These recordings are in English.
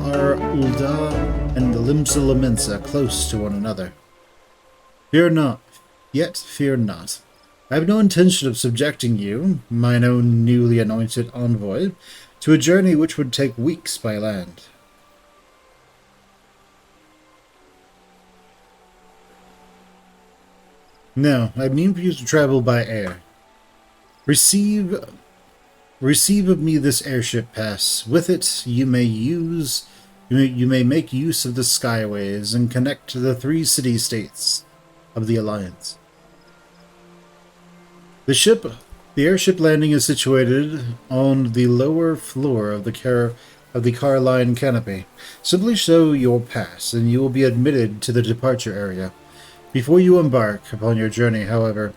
are Ulda and Limsa Lamensa close to one another. Fear not, yet fear not. I have no intention of subjecting you, mine own newly anointed envoy, to a journey which would take weeks by land. No, I mean for you to travel by air. Receive of me this airship pass. With it, you may make use of the skyways and connect to the 3 city-states of the Alliance. The airship landing is situated on the lower floor of the car line canopy. Simply show your pass, and you will be admitted to the departure area. Before you embark upon your journey, however,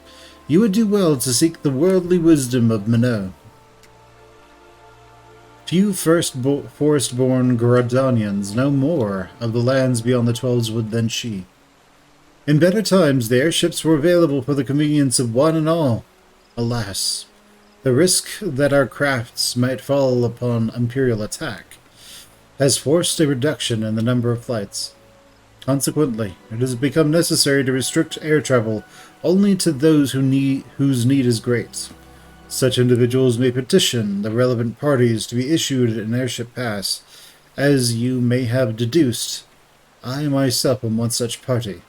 you would do well to seek the worldly wisdom of Minot. Few forest-born Gridanians know more of the lands beyond the Twelveswood than she. In better times, the airships were available for the convenience of one and all. Alas, the risk that our crafts might fall upon Imperial attack has forced a reduction in the number of flights. Consequently, it has become necessary to restrict air travel only to those whose need is great. Such individuals may petition the relevant parties to be issued an airship pass. As you may have deduced, I myself am one such party.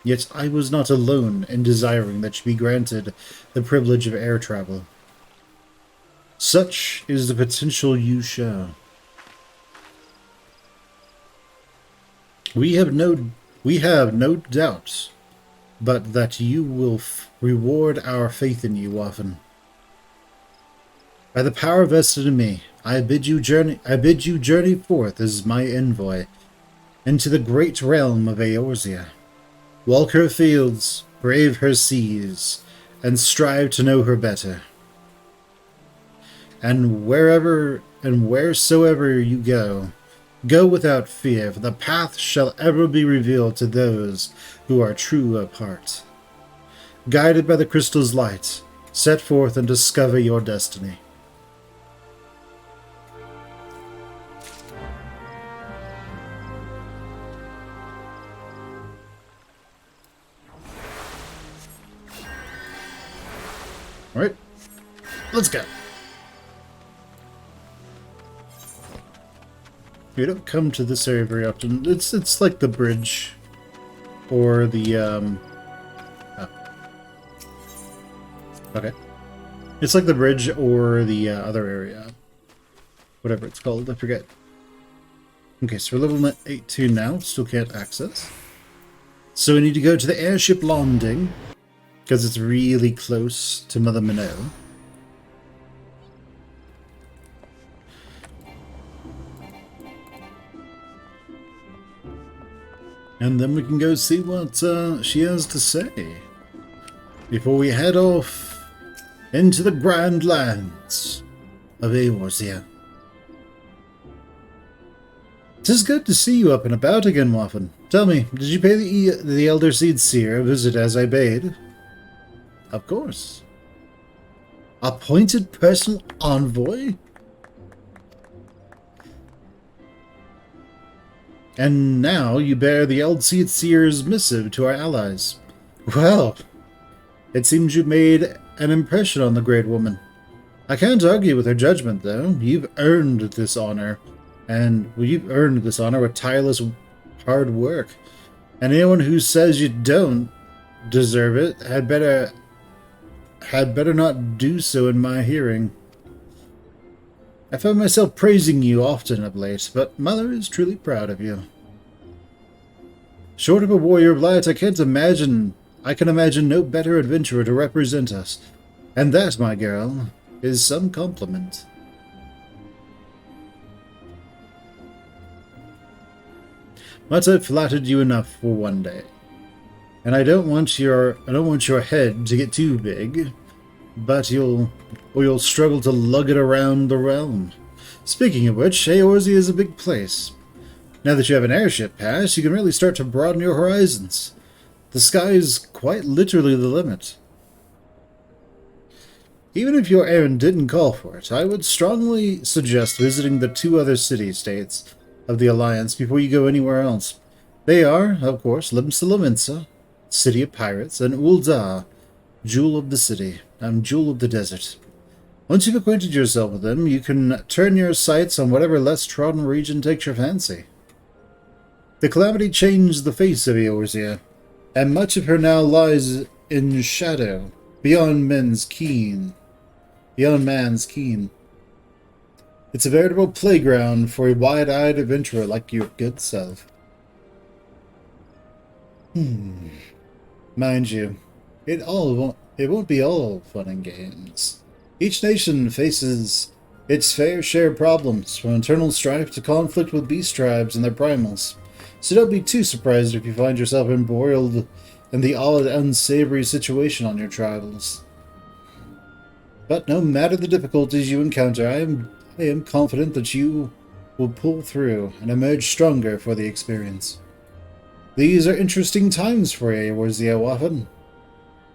Yet I was not alone in desiring that you be granted the privilege of air travel. Such is the potential you show. We have no doubt but that you will reward our faith in you often. By the power vested in me, I bid you journey forth as my envoy into the great realm of Eorzea. Walk her fields, brave her seas, and strive to know her better. And wheresoever you go, go without fear, for the path shall ever be revealed to those who are true of heart. Guided by the crystal's light, set forth and discover your destiny. Alright, let's go. We don't come to this area very often. It's like the bridge, or the oh. Okay. It's like the bridge or the other area, whatever it's called. I forget. Okay, so we're level 82 now. Still can't access. So we need to go to the airship landing because it's really close to Mother Minot. And then we can go see what she has to say before we head off into the grand lands of Eorzea. Tis good to see you up and about again, Waffen. Tell me, did you pay the Elder Seed Seer a visit as I bade? Of course. Appointed personal envoy? And now you bear the Elder Seed Seer's missive to our allies. Well, it seems you made an impression on the great woman. I can't argue with her judgment, though. You've earned this honor. And you've earned this honor with tireless hard work. And anyone who says you don't deserve it had better not do so in my hearing. I found myself praising you often of late, but Mother is truly proud of you. Short of a warrior of light, I can imagine no better adventurer to represent us. And that, my girl, is some compliment. But I've flattered you enough for one day. And I don't want your head to get too big, but you'll struggle to lug it around the realm. Speaking of which, Eorzea is a big place. Now that you have an airship pass, you can really start to broaden your horizons. The sky is quite literally the limit. Even if your errand didn't call for it, I would strongly suggest visiting the 2 other city-states, of the Alliance before you go anywhere else. They are, of course, Limsa, City of Pirates, and Ul'dah, Jewel of the City, and Jewel of the Desert. Once you've acquainted yourself with them, you can turn your sights on whatever less trodden region takes your fancy. The Calamity changed the face of Eorzea, and much of her now lies in shadow, beyond man's keen. It's a veritable playground for a wide-eyed adventurer like your good self. Mind you, it won't be all fun and games. Each nation faces its fair share of problems, from internal strife to conflict with beast tribes and their primals. So don't be too surprised if you find yourself embroiled in the odd, unsavory situation on your travels. But no matter the difficulties you encounter, I am confident that you will pull through and emerge stronger for the experience. These are interesting times for Eorzea Waffen.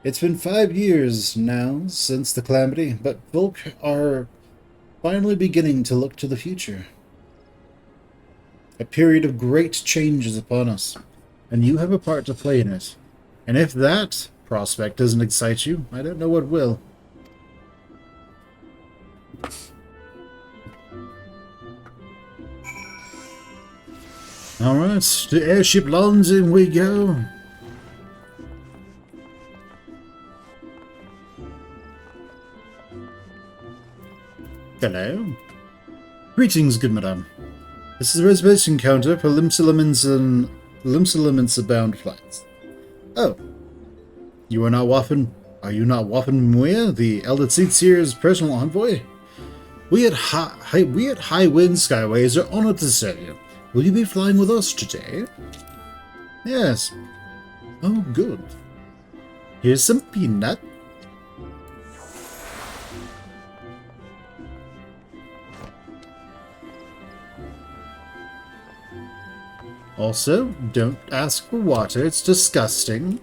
It's been 5 years now since the Calamity, but folk are finally beginning to look to the future. A period of great change is upon us, and you have a part to play in it. And if that prospect doesn't excite you, I don't know what will. Alright, to airship lawns in we go. Hello. Greetings, good madam. This is the reservation counter for Limsa bound flights. Oh. You are not Waffen? Are you not Waffen Muir, the Elder Seatseer's personal envoy? We at High Wind Skyways are honored to serve you. Will you be flying with us today? Yes. Oh, good. Here's some peanut. Also, don't ask for water, it's disgusting.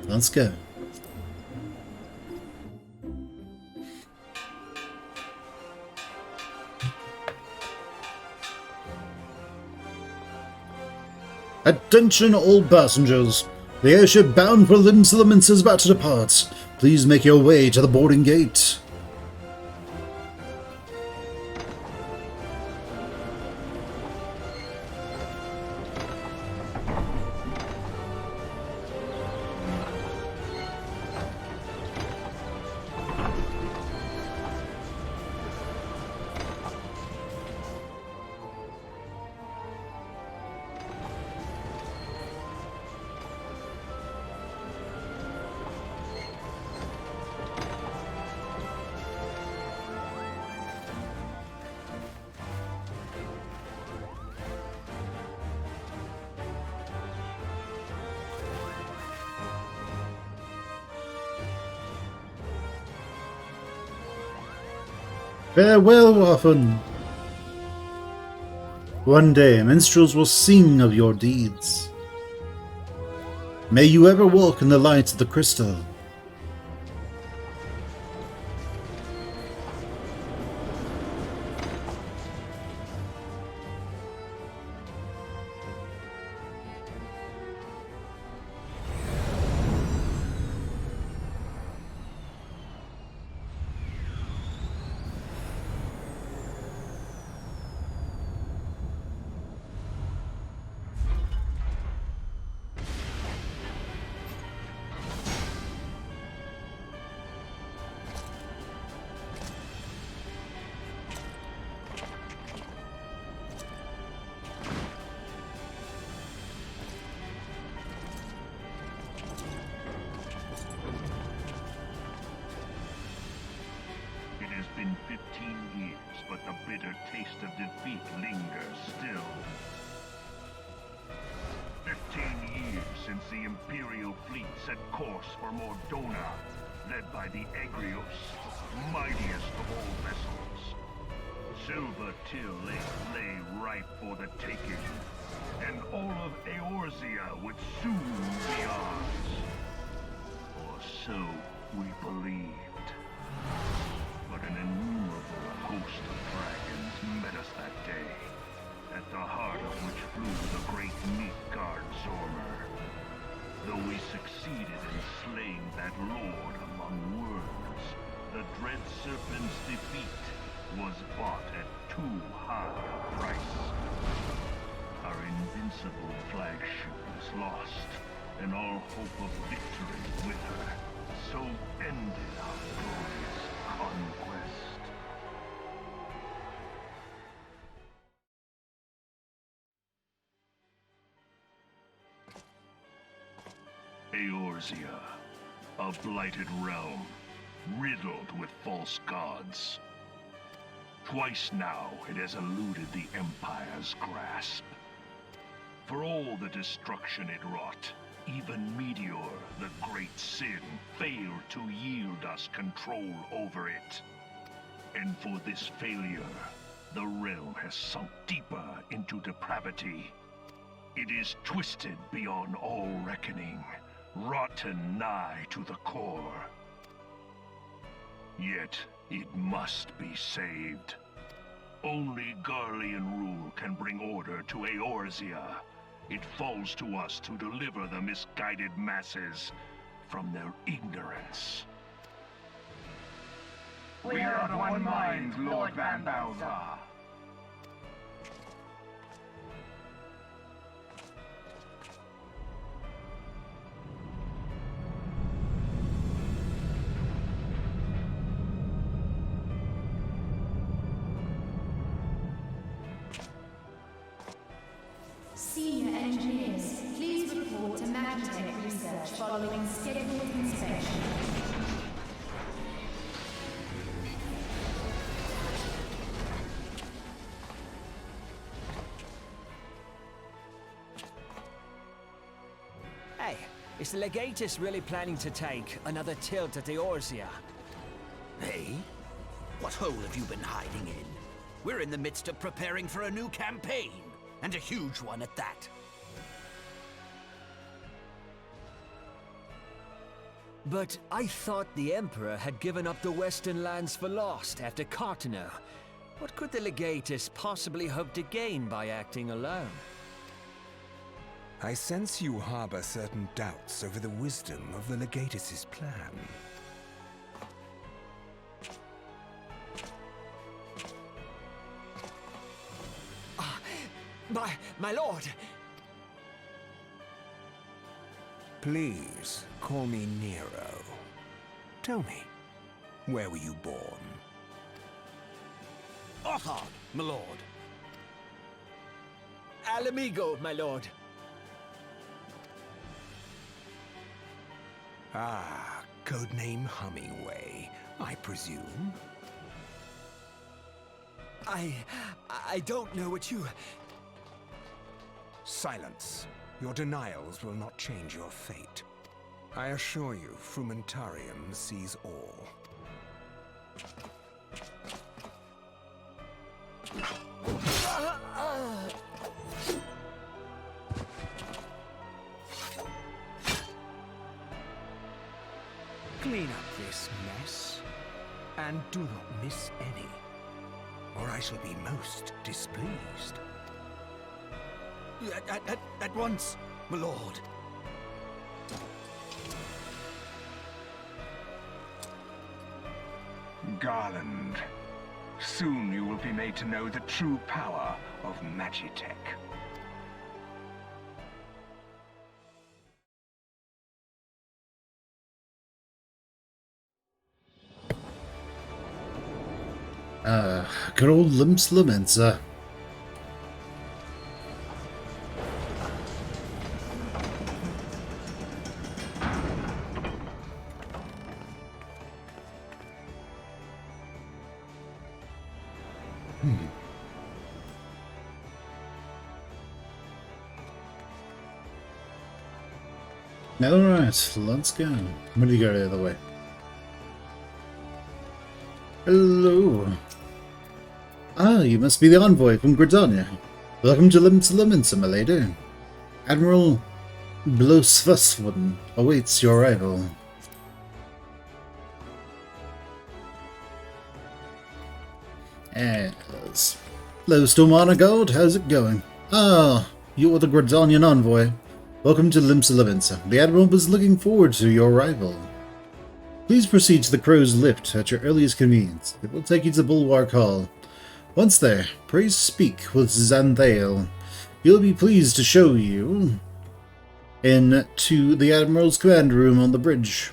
Let's go. Attention all passengers! The airship bound for Limsa is about to depart. Please make your way to the boarding gate. Farewell, Waffen. One day, minstrels will sing of your deeds. May you ever walk in the light of the crystal. been 15 years, but the bitter taste of defeat lingers still. 15 years since the Imperial fleet set course for Mordona, led by the Egrios, mightiest of all vessels. Silver Till lay ripe for the taking, and all of Eorzea would soon be ours. Or so we believed. Though we succeeded in slaying that lord among worms, the dread serpent's defeat was bought at too high a price. Our invincible flagship is lost, and all hope of victory with her. So ended our glorious conquest. Eorzea, a blighted realm, riddled with false gods. Twice now it has eluded the Empire's grasp. For all the destruction it wrought, even Meteor, the great sin, failed to yield us control over it. And for this failure, the realm has sunk deeper into depravity. It is twisted beyond all reckoning, rotten nigh to the core. Yet, it must be saved. Only Garlean rule can bring order to Eorzea. It falls to us to deliver the misguided masses from their ignorance. We are of one mind, Lord Van Balthar. Senior engineers, please report to Magitech Research following scheduled inspection. Hey, is the Legatus really planning to take another tilt at Eorzea? Hey? What hole have you been hiding in? We're in the midst of preparing for a new campaign, and a huge one at that. But I thought the Emperor had given up the Western lands for lost after Cartano. What could the Legatus possibly hope to gain by acting alone? I sense you harbor certain doubts over the wisdom of the Legatus' plan. My lord! Please, call me Nero. Tell me, where were you born? Othard, my lord. Alamigo, my lord. Ah, codename Hummingway, I presume. I don't know what you... Silence. Your denials will not change your fate. I assure you, Frumentarium sees all. Clean up this mess, and do not miss any, or I shall be most displeased. At once, my lord. Garland, soon you will be made to know the true power of Magitech. Good old Limps Lamenta. Alright, let's go. I'm gonna go the other way. Hello. Ah, you must be the envoy from Gridania. Welcome to Limps Lamenta, my lady. Admiral Blosvasvon awaits your arrival. Yes. Hello, Stormana Gold, how's it going? Ah, you're the Gridanian envoy. Welcome to Limsa. The Admiral was looking forward to your arrival. Please proceed to the Crow's Lift at your earliest convenience. It will take you to the Bulwark Hall. Once there, pray speak with Xanthale. He'll be pleased to show you into the Admiral's command room on the bridge.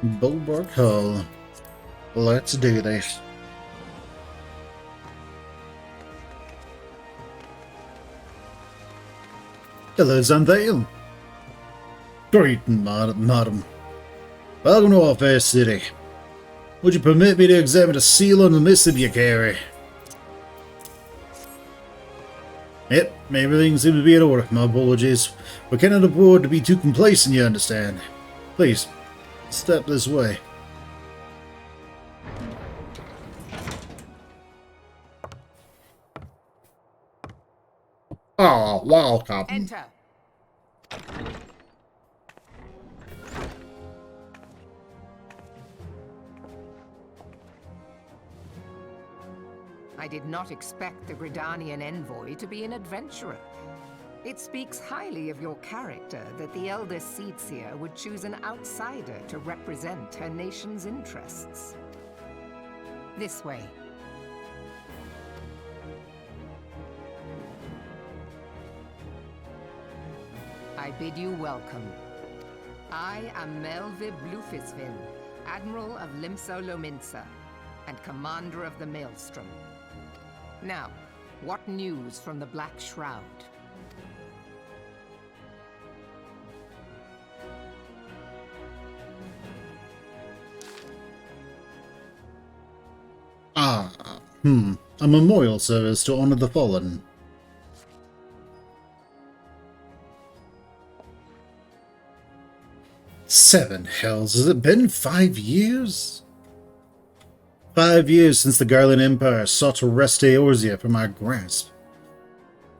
Bulwark Hall. Let's do this. Hello, Xanthale. Greeting, madam. Welcome to our fair city. Would you permit me to examine a seal on the missive you carry? Yep, everything seems to be in order. My apologies. We cannot afford to be too complacent, you understand. Please, step this way. Oh, welcome. Enter. I did not expect the Gridanian envoy to be an adventurer. It speaks highly of your character that the elder Seedseer would choose an outsider to represent her nation's interests. This way. I bid you welcome. I am Melvib Blufisvin, Admiral of Limsa, and Commander of the Maelstrom. Now, what news from the Black Shroud? A memorial service to honor the fallen. Seven hells, has it been 5 years? 5 years since the Garland Empire sought to wrest Eorzea from our grasp.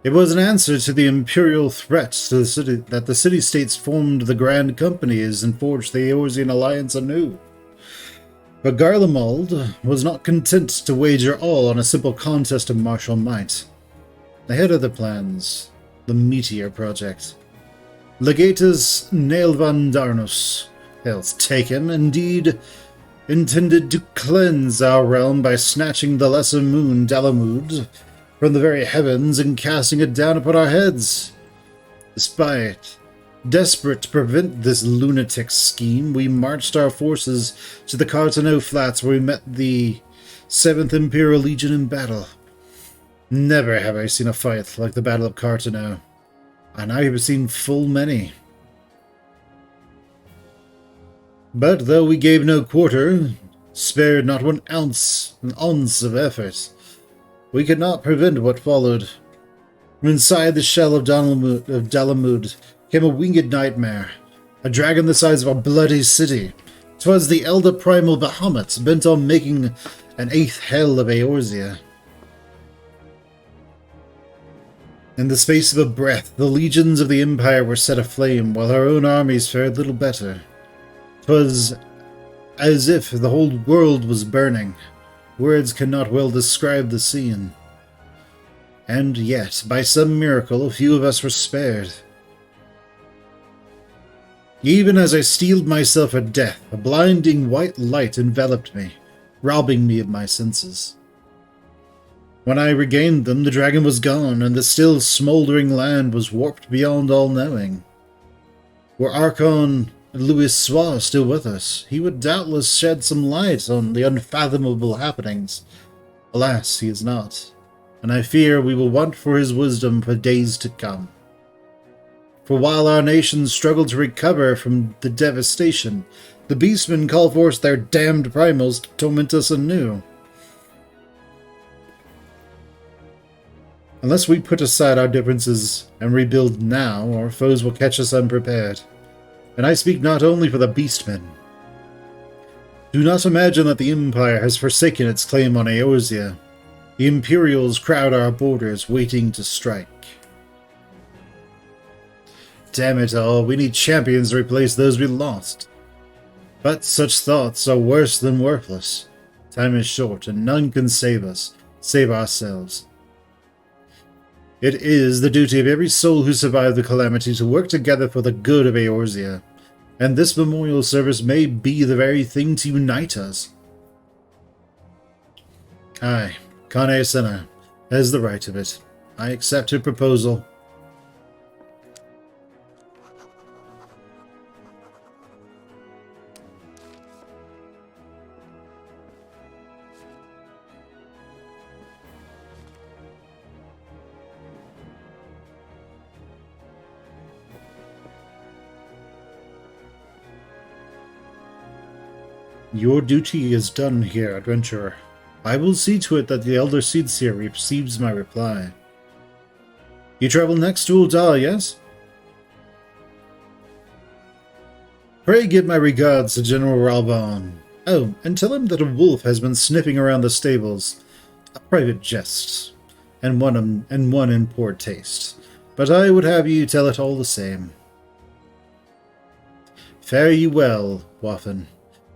It was an answer to the imperial threat to the city that the city-states formed the Grand Companies and forged the Eorzean alliance anew. But Garlemald was not content to wager all on a simple contest of martial might. They had other plans, the Meteor Project. Legatus Nailvan Darnus, hell's taken, indeed, intended to cleanse our realm by snatching the lesser moon Dalamud from the very heavens and casting it down upon our heads. Despite desperate to prevent this lunatic scheme, we marched our forces to the Cartano Flats where we met the 7th Imperial Legion in battle. Never have I seen a fight like the Battle of Cartano, and I have seen full many. But though we gave no quarter, spared not an ounce of effort, we could not prevent what followed. From inside the shell of Dalamud came a winged nightmare, a dragon the size of a bloody city. 'Twas the elder primal Bahamut, bent on making an 8th hell of Eorzea. In the space of a breath, the legions of the Empire were set aflame, while our own armies fared little better. 'Twas as if the whole world was burning. Words cannot well describe the scene. And yet, by some miracle, a few of us were spared. Even as I steeled myself for death, a blinding white light enveloped me, robbing me of my senses. When I regained them, the dragon was gone, and the still smoldering land was warped beyond all knowing. Were Archon Louis Soir still with us, he would doubtless shed some light on the unfathomable happenings. Alas, he is not, and I fear we will want for his wisdom for days to come. For while our nations struggle to recover from the devastation, the beastmen call forth their damned primals to torment us anew. Unless we put aside our differences and rebuild now, our foes will catch us unprepared. And I speak not only for the beastmen. Do not imagine that the Empire has forsaken its claim on Eorzea. The Imperials crowd our borders, waiting to strike. Damn it all, we need champions to replace those we lost. But such thoughts are worse than worthless. Time is short, and none can save us, save ourselves. It is the duty of every soul who survived the calamity to work together for the good of Eorzea, and this memorial service may be the very thing to unite us. Aye, Kane Senna has the right of it. I accept her proposal. Your duty is done here, adventurer. I will see to it that the Elder Seedseer receives my reply. You travel next to Ul'dah, yes? Pray give my regards to General Ralban. Oh, and tell him that a wolf has been sniffing around the stables. A private jest, and one in poor taste. But I would have you tell it all the same. Fare you well, Waffen.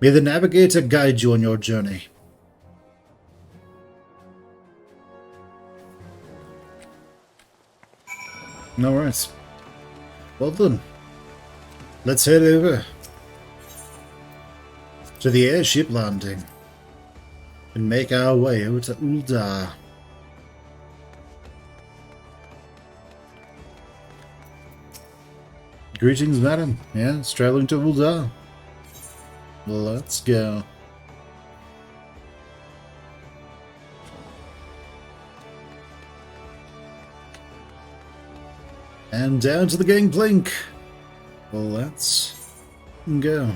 May the Navigator guide you on your journey. Alright. Well done. Let's head over to the airship landing and make our way over to Ul'dah. Greetings, madam. Yes, traveling to Ul'dah. Let's go. And down to the gangplank. Let's go.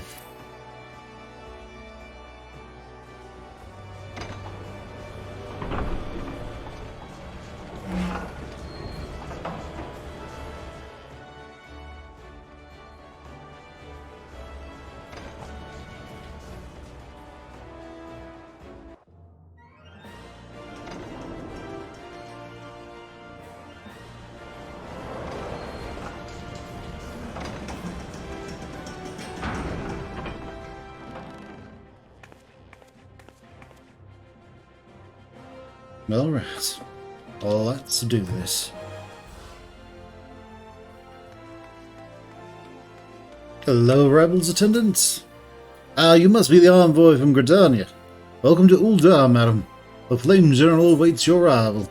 Alright, let's do this. Hello, Rebels attendants. You must be the envoy from Gridania. Welcome to Ul'dah, madam. The Flame General awaits your arrival.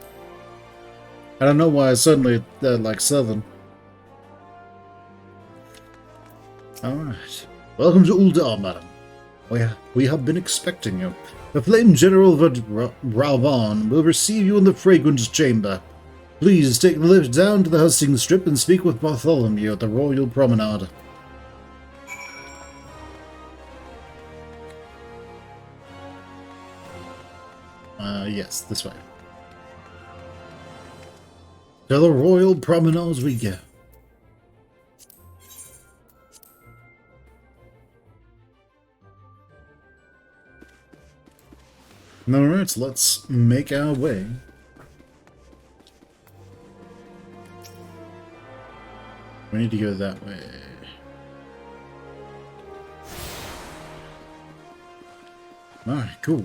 I don't know why I suddenly like Southern. Alright. Welcome to Ul'dah, madam. We have been expecting you. The Flame General Ralban will receive you in the Fragrance Chamber. Please take the lift down to the hustings strip and speak with Bartholomew at the Royal Promenade. Yes, this way. To the Royal Promenade we go. Alright, let's make our way. We need to go that way. Alright, cool.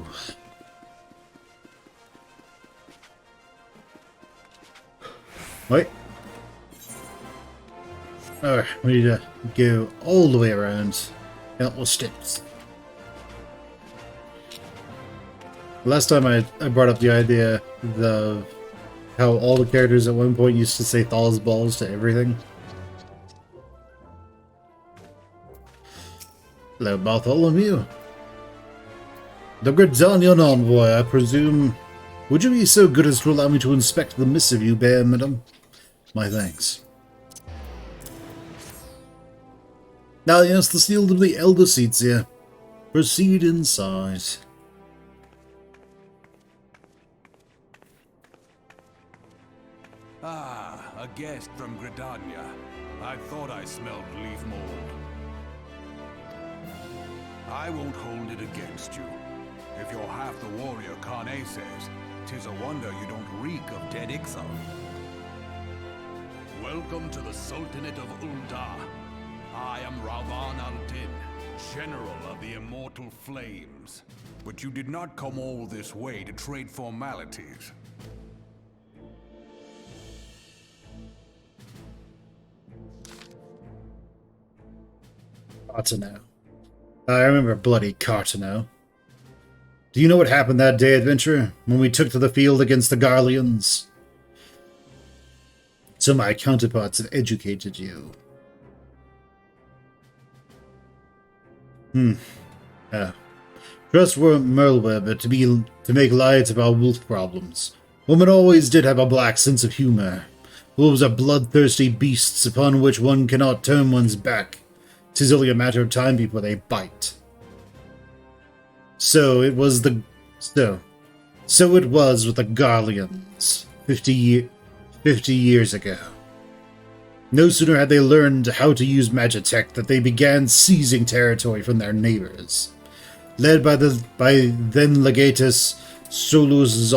Wait. Alright, we need to go all the way around. Couple steps. Last time I brought up the idea of how all the characters at one point used to say Thal's balls to everything. Hello, Bartholomew. The Gridanian envoy, I presume. Would you be so good as to allow me to inspect the missive you bear, madam? My thanks. Ah, yes, the seal of the Elder Seedseer. Proceed inside. Ah, a guest from Gridania. I thought I smelled leaf mold. I won't hold it against you. If you're half the warrior Kane says, 'tis a wonder you don't reek of dead XIV. Welcome to the Sultanate of Ul'dah. I am Ralban al-Din, General of the Immortal Flames. But you did not come all this way to trade formalities. Cartano. I remember bloody Cartano. Do you know what happened that day, adventurer, when we took to the field against the Garleans? So my counterparts have educated you. Trust Merlweb to make light of our wolf problems. Women always did have a black sense of humor. Wolves are bloodthirsty beasts upon which one cannot turn one's back. 'Tis only a matter of time before they bite. So it was with the Garleans 50 years ago. No sooner had they learned how to use magitech that they began seizing territory from their neighbors. Led by then legatus Solus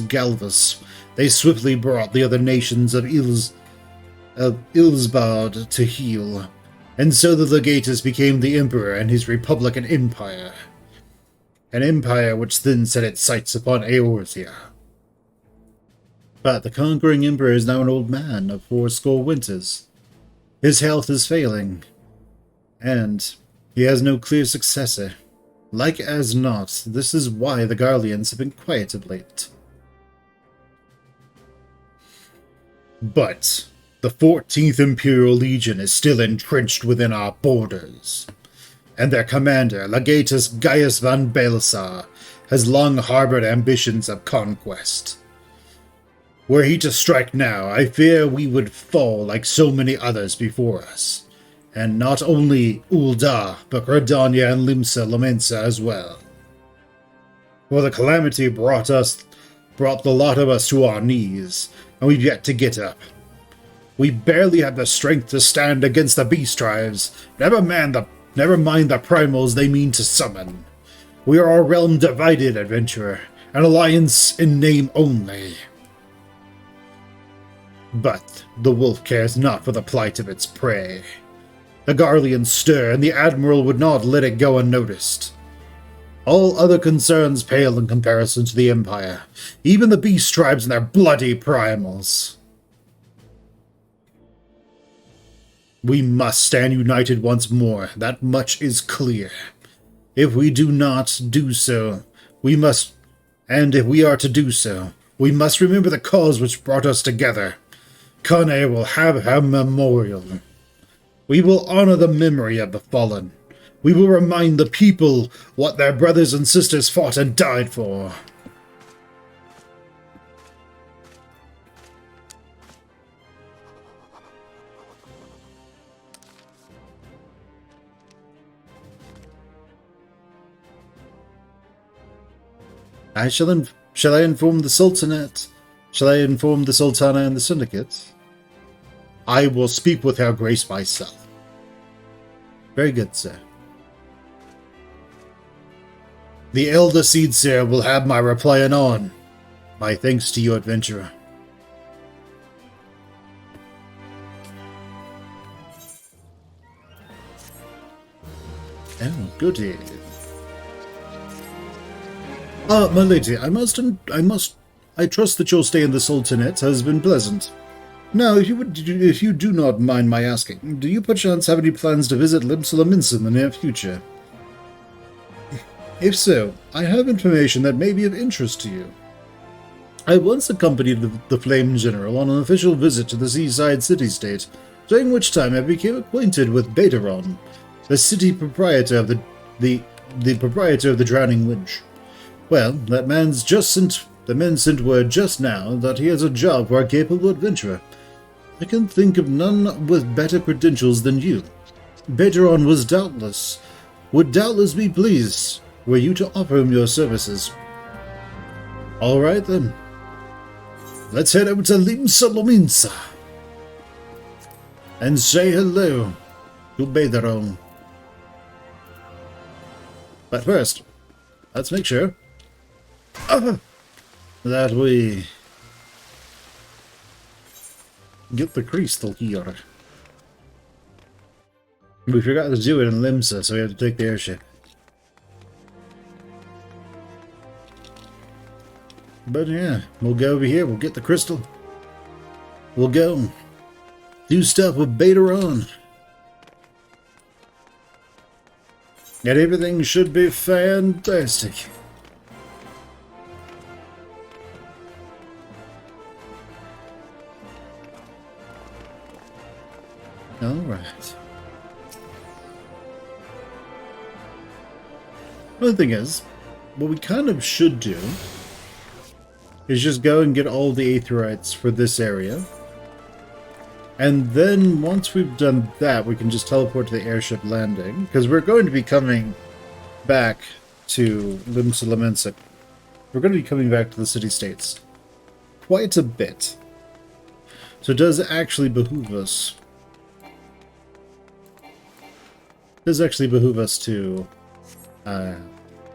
Galvus, they swiftly brought the other nations of Ilsbard to heel, and so the legatus became the emperor and his republican empire. An empire which then set its sights upon Eorzea. But the conquering emperor is now an old man of 80 winters. His health is failing, and he has no clear successor. Like as not, this is why the Garleans have been quiet of late. But the 14th Imperial Legion is still entrenched within our borders, and their commander, Legatus Gaius van Belsar, has long harbored ambitions of conquest. Were he to strike now, I fear we would fall like so many others before us. And not only Ul'dah, but Gridania and Limsa Lomensa as well. For the calamity brought the lot of us to our knees, and we've yet to get up. We barely have the strength to stand against the beast tribes, never mind the primals they mean to summon. We are a realm divided, adventurer, an alliance in name only. But the wolf cares not for the plight of its prey. The Garleans stir, and the Admiral would not let it go unnoticed. All other concerns pale in comparison to the Empire, even the beast tribes and their bloody primals. We must stand united once more, that much is clear. If we do not do so, if we are to do so, we must remember the cause which brought us together. Kane will have her memorial. We will honor the memory of the fallen. We will remind the people what their brothers and sisters fought and died for. Shall I inform the Sultanate? Shall I inform the Sultana and the Syndicate? I will speak with her grace myself. Very good, sir. The Elder Seedseer will have my reply anon. My thanks to you, adventurer. Oh, goody. Ah, my lady, I trust that your stay in the Sultanate has been pleasant. Now, if you do not mind my asking, do you perchance have any plans to visit Limsa Lomensa in the near future? If so, I have information that may be of interest to you. I once accompanied the Flame General on an official visit to the seaside city-state, during which time I became acquainted with Bateron, the city proprietor of the proprietor of the Drowning Winch. Well, the men sent word just now that he has a job for a capable adventurer. I can think of none with better credentials than you. Bateron would doubtless be pleased were you to offer him your services. All right then. Let's head over to Limsa Lomensa and say hello to Bateron. But first, let's make sure that we get the crystal here. We forgot to do it in Limsa, so we have to take the airship. But yeah, we'll go over here, we'll get the crystal. We'll go do stuff with Bateron. And everything should be fantastic. Alright. The thing is, what we kind of should do is just go and get all the aetherites for this area. And then once we've done that, we can just teleport to the airship landing. Because we're going to be coming back to Limsa. We're going to be coming back to the city-states quite a bit. So it does actually behoove us. It does actually behoove us to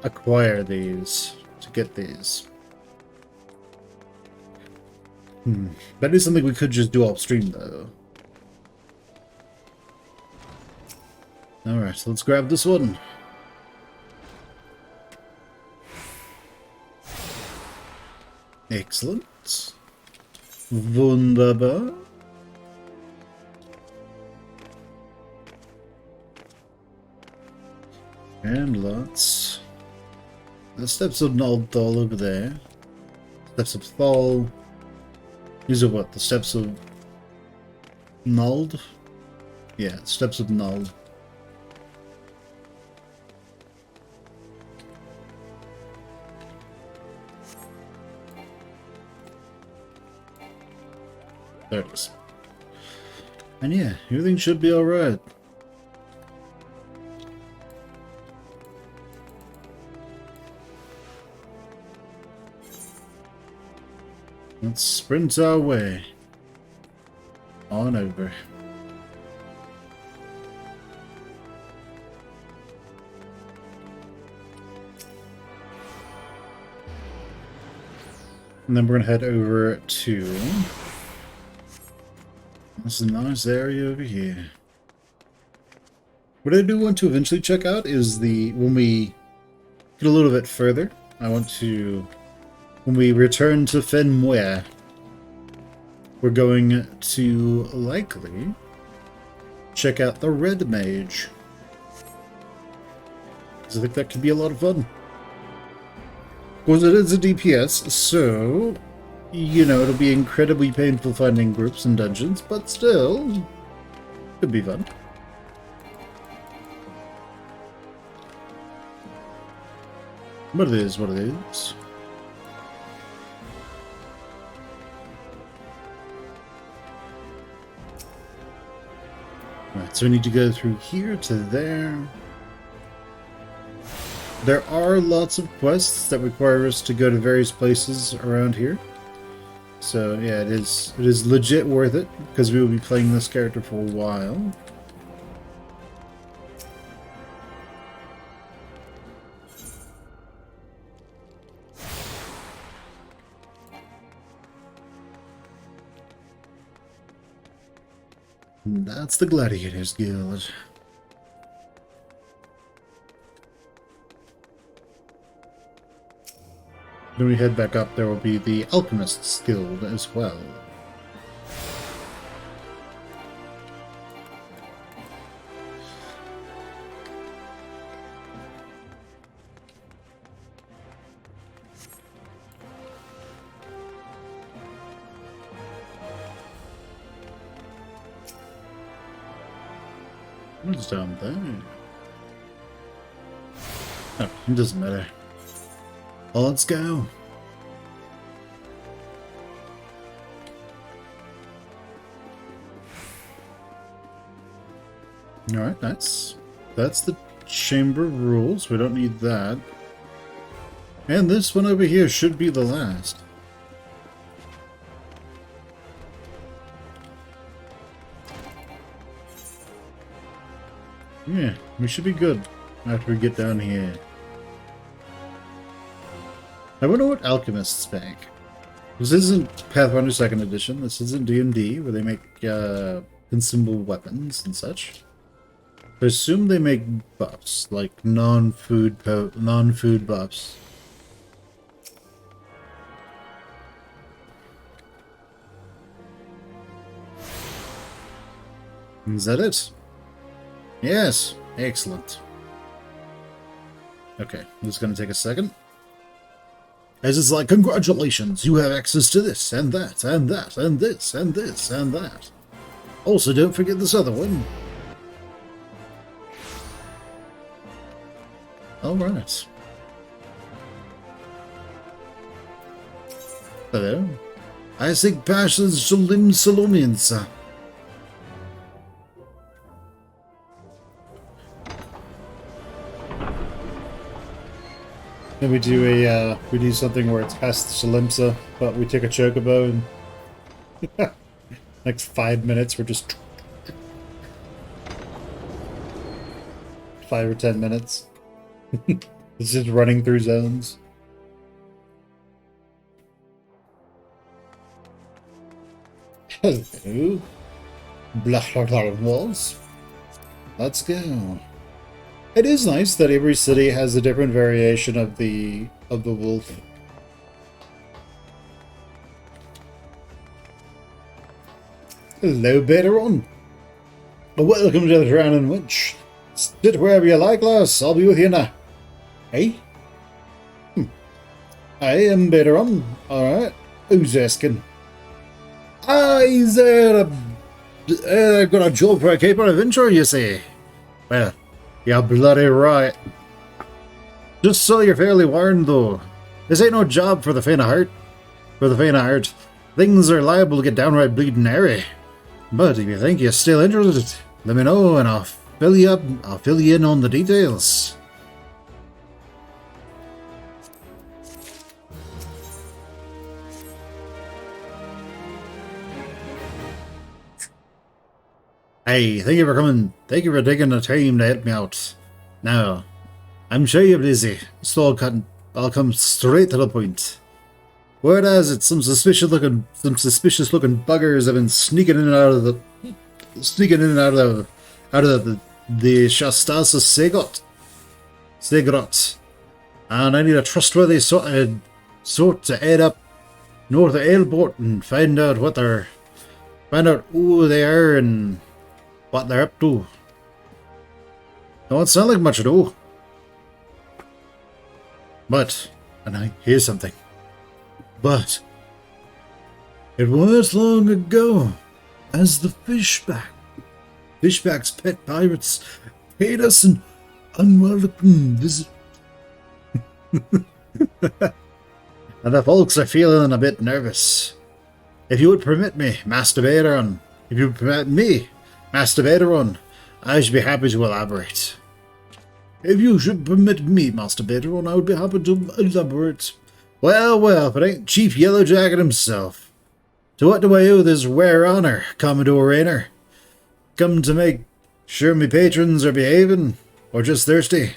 acquire these, to get these. That is something we could just do upstream, though. Alright, so let's grab this one. Excellent. Wunderbar. And lots. The steps of Naldthal over there. Steps of Thal. These are what? The steps of Nald? Yeah, steps of Nald. There it is. And yeah, everything should be alright. Let's sprint our way on over. And then we're going to head over to this nice area over here. What I do want to eventually check out is when we get a little bit further, I want to, when we return to Muir, we're going to likely check out the Red Mage. Because I think that could be a lot of fun. Of course, it is a DPS, so, you know, it'll be incredibly painful finding groups and dungeons, but still, could be fun. What it is, what it is. Alright, so we need to go through here to there. There are lots of quests that require us to go to various places around here. So yeah, it is legit worth it, because we will be playing this character for a while. That's the Gladiators Guild. When we head back up, there will be the Alchemists Guild as well. What's down there? Oh, it doesn't matter. Well, let's go. Alright, nice. That's the chamber rules. We don't need that. And this one over here should be the last. Yeah, we should be good after we get down here. I wonder what alchemists make. This isn't Pathfinder 2nd Edition. This isn't D&D, where they make consumable weapons and such. I assume they make buffs, like non-food buffs. Is that it? Yes, excellent. Okay, this is going to take a second. As it's like, congratulations, you have access to this, and that, and that, and this, and this, and that. Also, don't forget this other one. Alright. Hello. I seek passions Shalim Salomians. Then we do something where it's past the Shalimsa, but we take a chocobo and next 5 minutes we're just 5 or 10 minutes. It's just running through zones. Hello. Blah blah blah walls. Let's go. It is nice that every city has a different variation of the wolf. Hello, Bateron. Welcome to the Drowning Witch. Sit wherever you like, lass. I'll be with you now. Hey? I am Bateron. Alright. Who's asking? Is there I've got a job for a caper adventure, you say? Well, you're bloody right. Just so you're fairly warned, though. This ain't no job for the faint of heart. For the faint of heart. Things are liable to get downright bleeding hairy. But if you think you're still interested, let me know and I'll fill you up. I'll fill you in on the details. Hey, thank you for coming. Thank you for taking the time to help me out. Now, I'm sure you're busy, so I'll come straight to the point. Word has it, some suspicious looking buggers have been sneaking in and out of the Shastasa Segrot, and I need a trustworthy sort to head up north of Airport and find out who they are and what they're up to. Don't sound like much at all. But, and here's something. But, it was long ago, as the Fishback's pet pirates paid us an unwelcome visit. And the folks are feeling a bit nervous. If you would permit me, Master Bateron, I should be happy to elaborate. If you should permit me, Master Bateron, I would be happy to elaborate. Well, if it ain't Chief Yellowjacket himself. To what do I owe this rare honor, Commodore Raynor? Come to make sure me patrons are behaving, or just thirsty?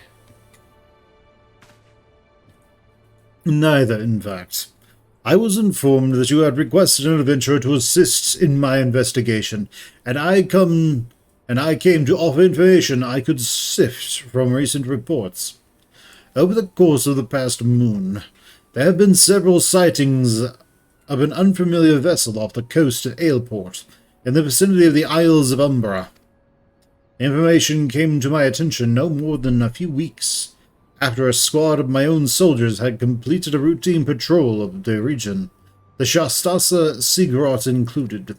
Neither, in fact. I was informed that you had requested an adventurer to assist in my investigation, and I came to offer information I could sift from recent reports. Over the course of the past moon, there have been several sightings of an unfamiliar vessel off the coast at Aleport, in the vicinity of the Isles of Umbra. Information came to my attention no more than a few weeks after a squad of my own soldiers had completed a routine patrol of the region, the Shastasa Segrot included.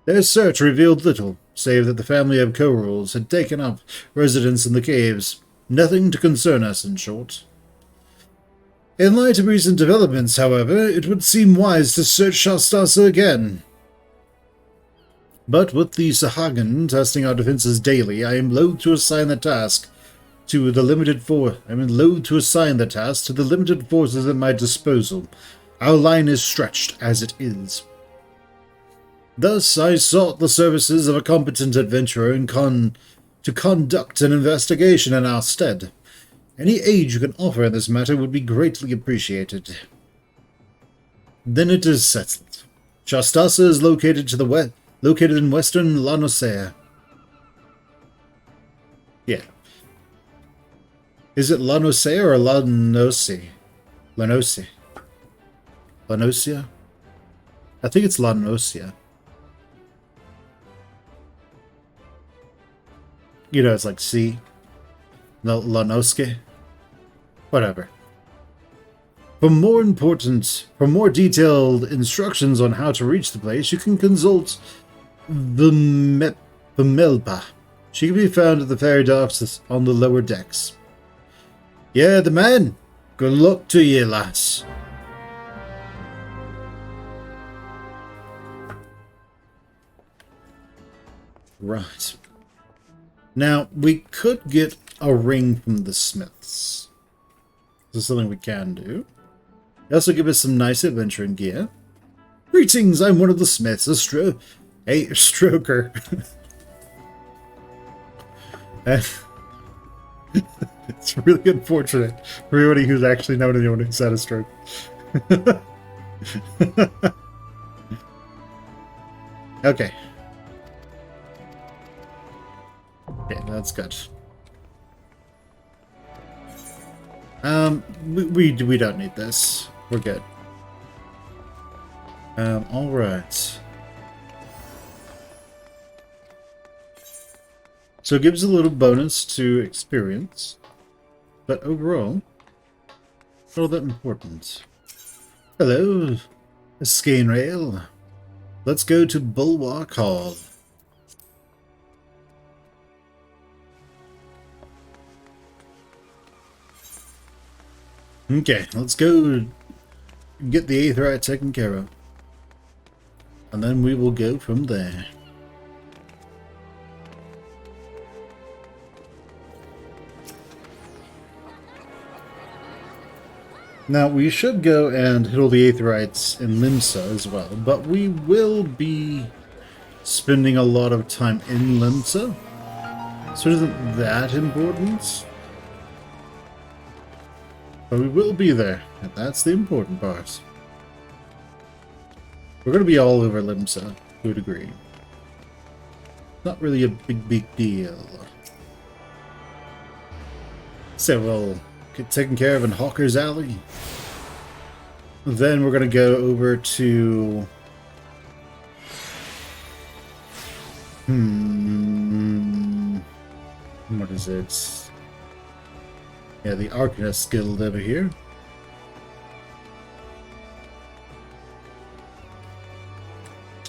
Their search revealed little, save that the family of Corals had taken up residence in the caves. Nothing to concern us, in short. In light of recent developments, however, it would seem wise to search Shastasa again. But with the Sahagan testing our defenses daily, I am loath to assign the task to the limited forces at my disposal. Our line is stretched as it is. Thus, I sought the services of a competent adventurer to conduct an investigation in our stead. Any aid you can offer in this matter would be greatly appreciated. Then it is settled. Shastasa is located in western Lanosea. Yeah. Is it Lanosea or Lanosi? Lanosia? I think it's Lanosia. You know, it's like C. No, Lanoske. Whatever. For more detailed instructions on how to reach the place, you can consult the Melpa. She can be found at the ferry docks on the lower decks. Yeah, the man. Good luck to you, lass. Right. Now, we could get a ring from the smiths. This is something we can do. They also give us some nice adventuring gear. Greetings, I'm one of the smiths, a stroker. It's really unfortunate for anybody who's actually known anyone who's had a stroke. Okay. Okay, that's good. We don't need this. We're good. Alright. So it gives a little bonus to experience, but overall, not all that important. Hello, Skein Rail. Let's go to Bulwark Hall. Okay, let's go get the Aetheryte taken care of. And then we will go from there. Now, we should go and hit all the Aetherites in Limsa as well, but we will be spending a lot of time in Limsa, so it isn't that important. But we will be there, and that's the important part. We're going to be all over Limsa, to a degree. Not really a big deal. So we'll get taken care of in Hawker's Alley. Then we're going to go over to... What is it? Yeah, the Arcanist Guild over here.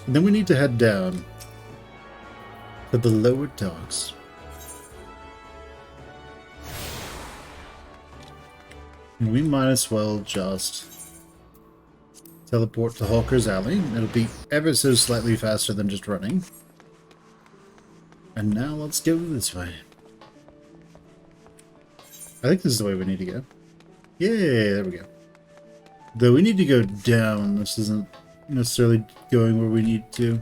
And then we need to head down to the lower docks. We might as well just teleport to Hawker's Alley. It'll be ever so slightly faster than just running. And now let's go this way. I think this is the way we need to go. Yeah, there we go. Though we need to go down. This isn't necessarily going where we need to.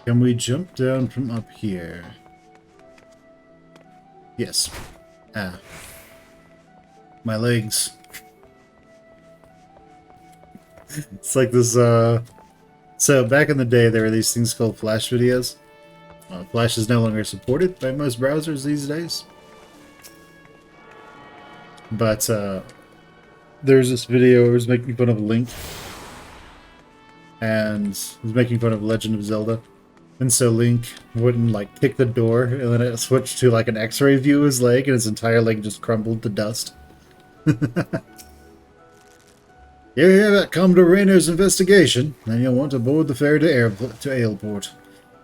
Can we jump down from up here? Yes. Ah. My legs. It's like this, So, back in the day, there were these things called Flash videos. Flash is no longer supported by most browsers these days. But, there's this video where it was making fun of Link. And it was making fun of Legend of Zelda. And so Link wouldn't, like, kick the door, and then it switched to, like, an X-ray view of his leg, and his entire leg just crumbled to dust. You hear that Commodore Rayner's investigation, then you'll want to board the ferry to Aleport.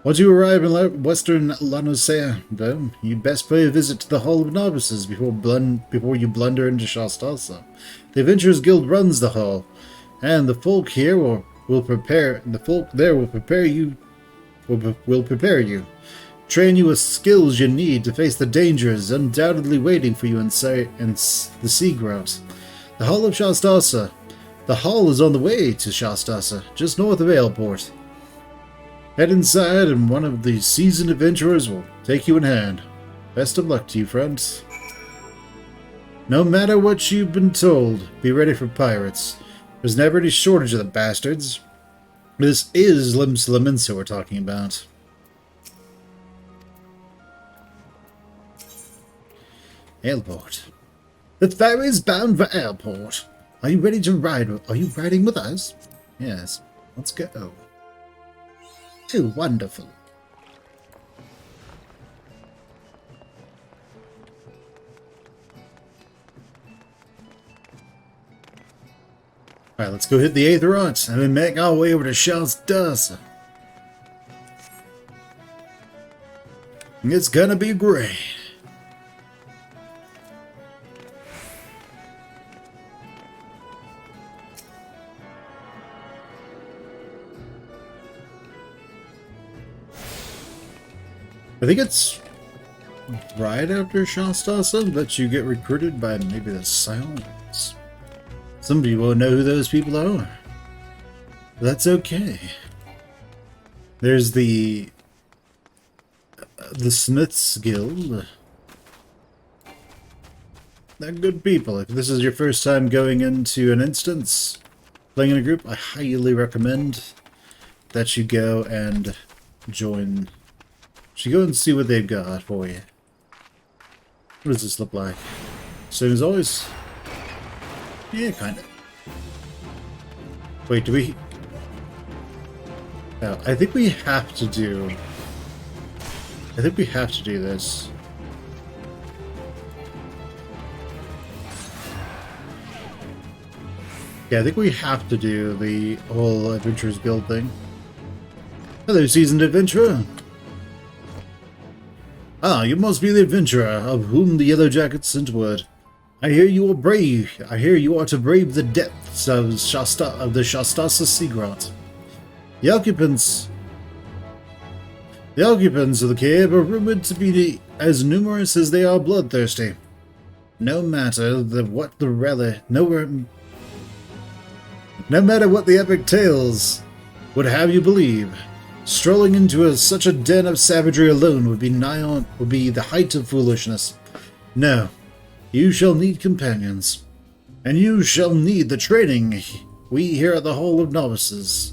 Once you arrive in western Lanosea, though, you'd best pay a visit to the Hall of Novices before you blunder into Shastasa. The Adventurers Guild runs the hall, and the folk here will prepare you, train you with skills you need to face the dangers undoubtedly waiting for you in the Sea Grout. The Hall of Shastasa. The hall is on the way to Shastasa, just north of Aleport. Head inside and one of the seasoned adventurers will take you in hand. Best of luck to you, friends. No matter what you've been told, be ready for pirates. There's never any shortage of the bastards. This is Limsa we're talking about. Aleport. The ferry is bound for Aleport. Are you ready to ride? Are you riding with us? Yes. Let's go. Oh, wonderful. Alright, let's go hit the Aetherots and then make our way over to S0c. It's gonna be great. I think it's right after S0c that you get recruited by maybe the Silence. Some people won't know who those people are. That's okay. There's the Smiths Guild. They're good people. If this is your first time going into an instance, playing in a group, I highly recommend that you go and join. You go and see what they've got for you. What does this look like? Same as always? Yeah, kind of. Wait, do we... No, I think we have to do... I think we have to do this. Yeah, I think we have to do the whole Adventurers Guild thing. Hello, seasoned adventurer! Ah, you must be the adventurer of whom the Yellow Jackets sent word. I hear you are brave. I hear you are to brave the depths of the S0c Sea Grot. The occupants of the cave are rumored to be as numerous as they are bloodthirsty. No matter what the epic tales would have you believe, strolling into such a den of savagery alone would be the height of foolishness. No, you shall need companions, and you shall need the training we here at the Hall of Novices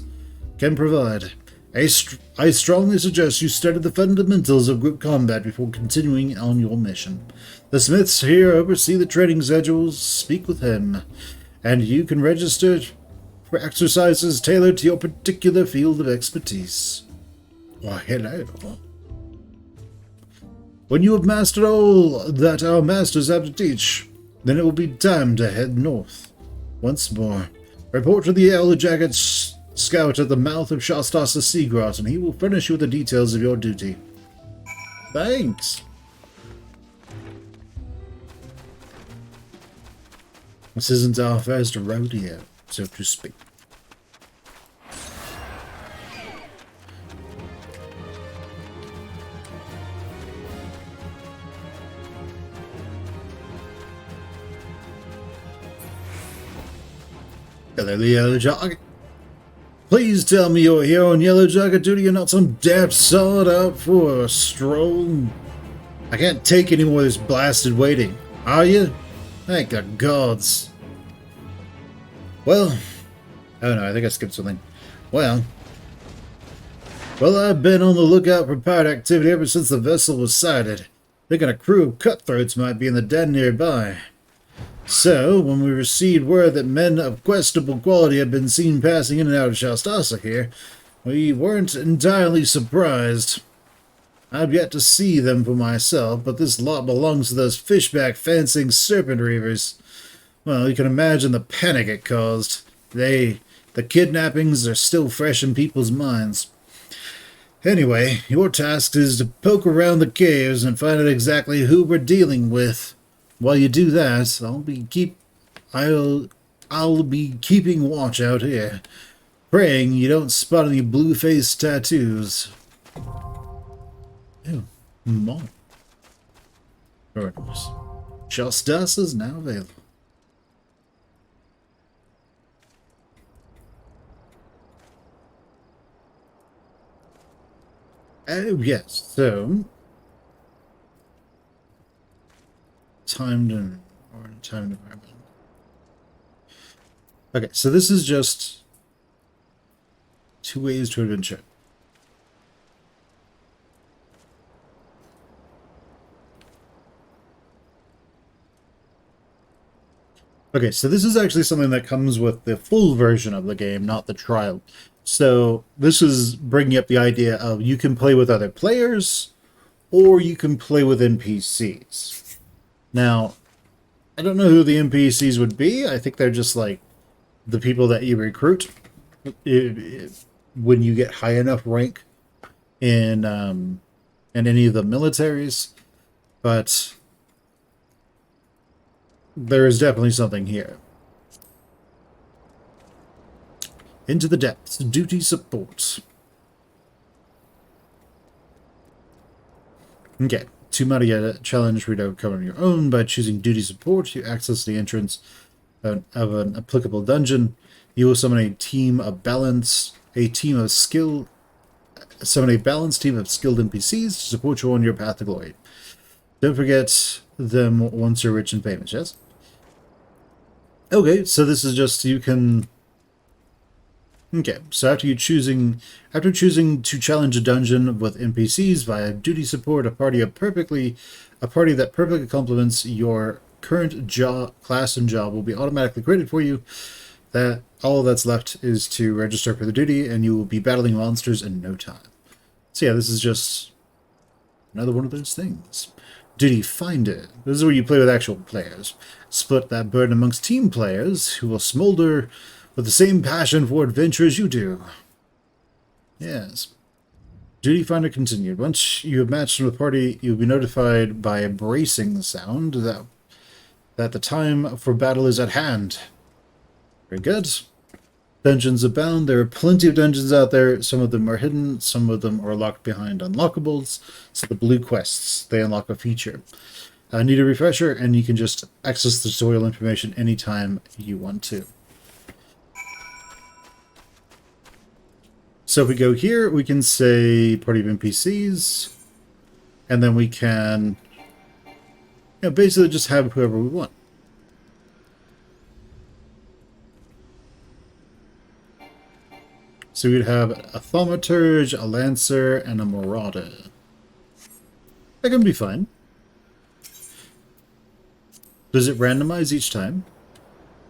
can provide. I strongly suggest you study the fundamentals of group combat before continuing on your mission. The Smiths here oversee the training schedules. Speak with him, and you can register for exercises tailored to your particular field of expertise. Why, hello. When you have mastered all that our masters have to teach, then it will be time to head north. Once more, report to the Yellow Jacket scout at the mouth of S0c Sea Grot, and he will furnish you with the details of your duty. Thanks. This isn't our first rodeo, so to speak. Hello, the Yellow Jacket. Please tell me you're here on Yellow Jacket duty and not some daft sod out for a stroll. I can't take any more of this blasted waiting. Are you? Thank the gods. Well, oh no, I think I skipped something. Well, I've been on the lookout for pirate activity ever since the vessel was sighted, thinking a crew of cutthroats might be in the den nearby. So, when we received word that men of questionable quality had been seen passing in and out of S0c here, we weren't entirely surprised. I've yet to see them for myself, but this lot belongs to those fishback fancying serpent reavers. Well, you can imagine the panic it caused. The kidnappings are still fresh in people's minds. Anyway, your task is to poke around the caves and find out exactly who we're dealing with. While you do that, I'll be keeping watch out here, praying you don't spot any blue-faced tattoos. Ew, mom. Very nice. S0c is now available. Oh yes, so timed environment. Okay, so this is just 2 ways to adventure. Okay, so this is actually something that comes with the full version of the game, not the trial. So this is bringing up the idea of you can play with other players, or you can play with NPCs. Now, I don't know who the NPCs would be. I think they're just like the people that you recruit, when you get high enough rank in any of the militaries, but there is definitely something here. Into the depths, duty support. Okay, 2 money challenge where you don't cover on your own. By choosing duty support, you access the entrance of an applicable dungeon. You will summon a team of balance, summon a balanced team of skilled NPCs to support you on your path to glory. Don't forget them once you're rich and famous, yes? Okay, so this is just, you can... Okay, so after choosing to challenge a dungeon with NPCs via duty support, a party that perfectly complements your current class and job will be automatically created for you. That all that's left is to register for the duty, and you will be battling monsters in no time. So yeah, this is just another one of those things. Duty Finder. This is where you play with actual players. Split that burden amongst team players who will smolder with the same passion for adventure as you do. Yes. Duty Finder continued. Once you have matched with a party, you'll be notified by a bracing sound that the time for battle is at hand. Very good. Dungeons abound. There are plenty of dungeons out there. Some of them are hidden. Some of them are locked behind unlockables. So the blue quests, they unlock a feature. Need a refresher, and you can just access the tutorial information anytime you want to. So if we go here, we can say party of NPCs, and then we can basically just have whoever we want. So we'd have a Thaumaturge, a Lancer, and a Marauder. That can be fine. Does it randomize each time?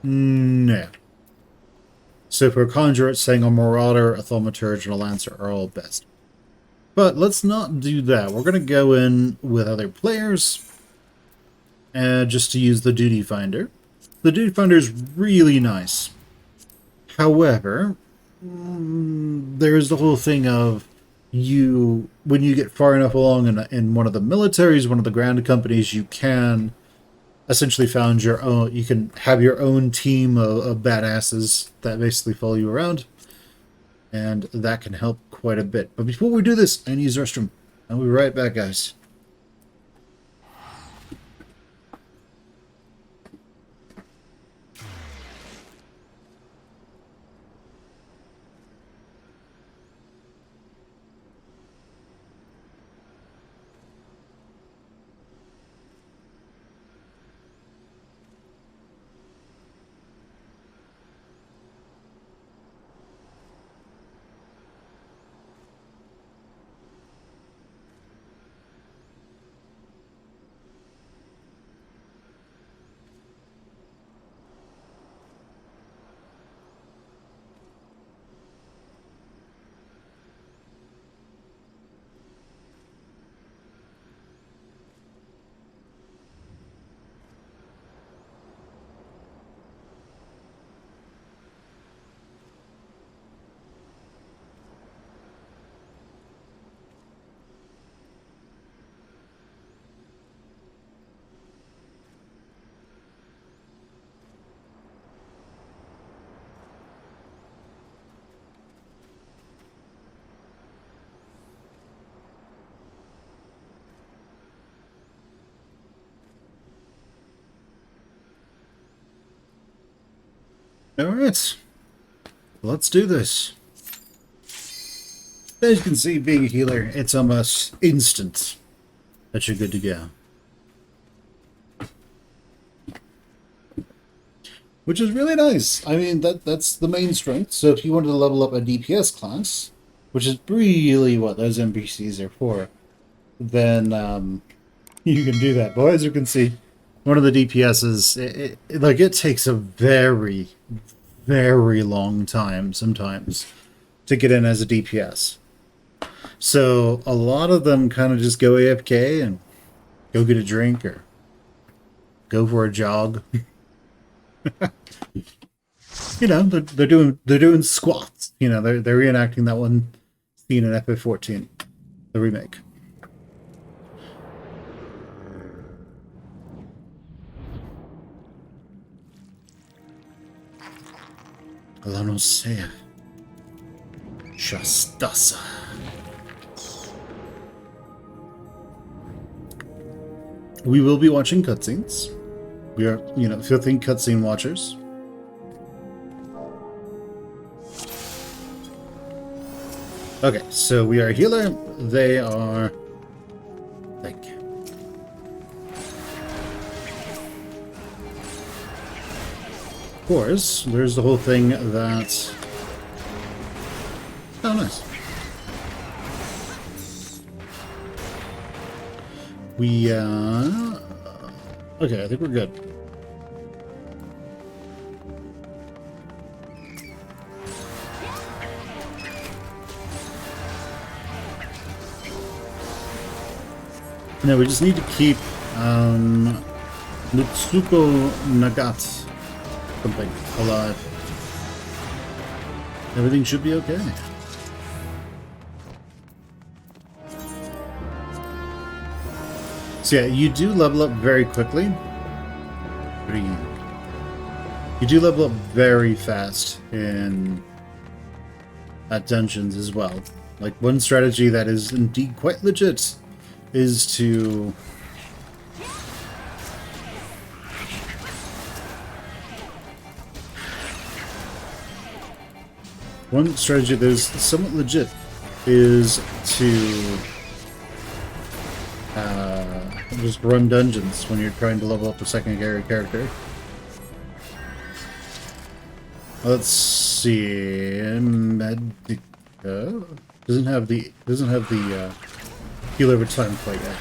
No. So for a Conjurer, it's saying a Marauder, a Thaumaturge, and a Lancer are all best. But let's not do that. We're going to go in with other players, just to use the Duty Finder. The Duty Finder is really nice. However, there's the whole thing of when you get far enough along in one of the militaries, one of the ground companies, you can essentially found your own. You can have your own team of badasses that basically follow you around, and that can help quite a bit. But before we do this, I need to use the restroom. I'll be right back, guys. Alright, let's do this. As you can see, being a healer, it's almost instant that you're good to go. Which is really nice. I mean, that's the main strength. So if you wanted to level up a DPS class, which is really what those NPCs are for, then you can do that. But as you can see, one of the DPSs, it takes a very, very long time sometimes to get in as a DPS. So a lot of them kind of just go AFK and go get a drink or go for a jog. You know, they're doing squats. You know, they're reenacting that one scene in FF14, the remake. S0c. Shastasa. We will be watching cutscenes. We are, you know, 15 cutscene watchers. Okay, so we are a healer. They are... Thank you. Of course, there's the whole thing that... Oh, nice. We, okay, I think we're good. No, we just need to keep, Nutsuko Nagat something alive. Everything should be okay. So yeah, you do level up very quickly. You do level up very fast in dungeons as well. Like, one strategy that is indeed quite legit is to... One strategy that is somewhat legit is to just run dungeons when you're trying to level up a secondary character. Let's see, Medica doesn't have the heal over time quite yet.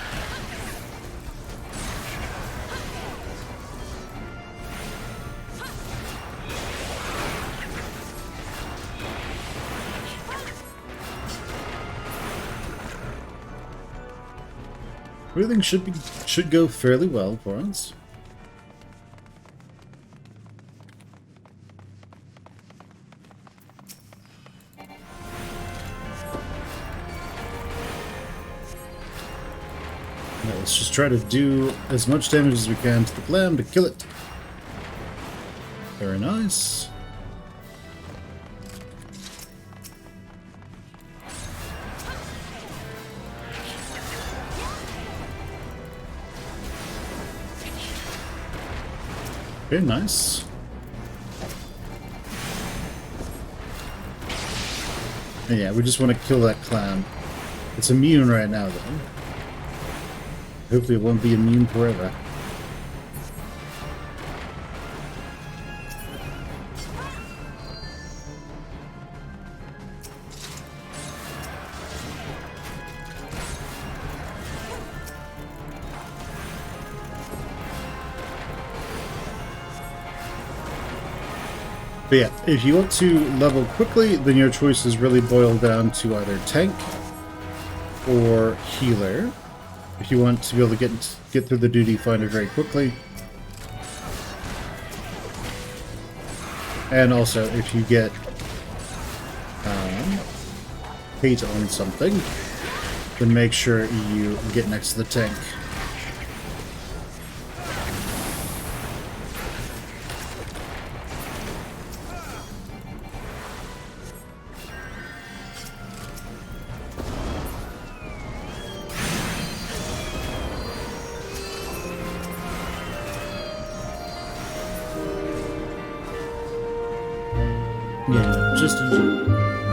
Everything should go fairly well for us. Now let's just try to do as much damage as we can to the glam to kill it. Very nice. Very nice. And yeah, we just want to kill that clown. It's immune right now, though. Hopefully it won't be immune forever. But yeah, if you want to level quickly, then your choices really boil down to either tank or healer. If you want to be able to get through the duty finder very quickly. And also, if you get hate on something, then make sure you get next to the tank. Yeah, just enjoy.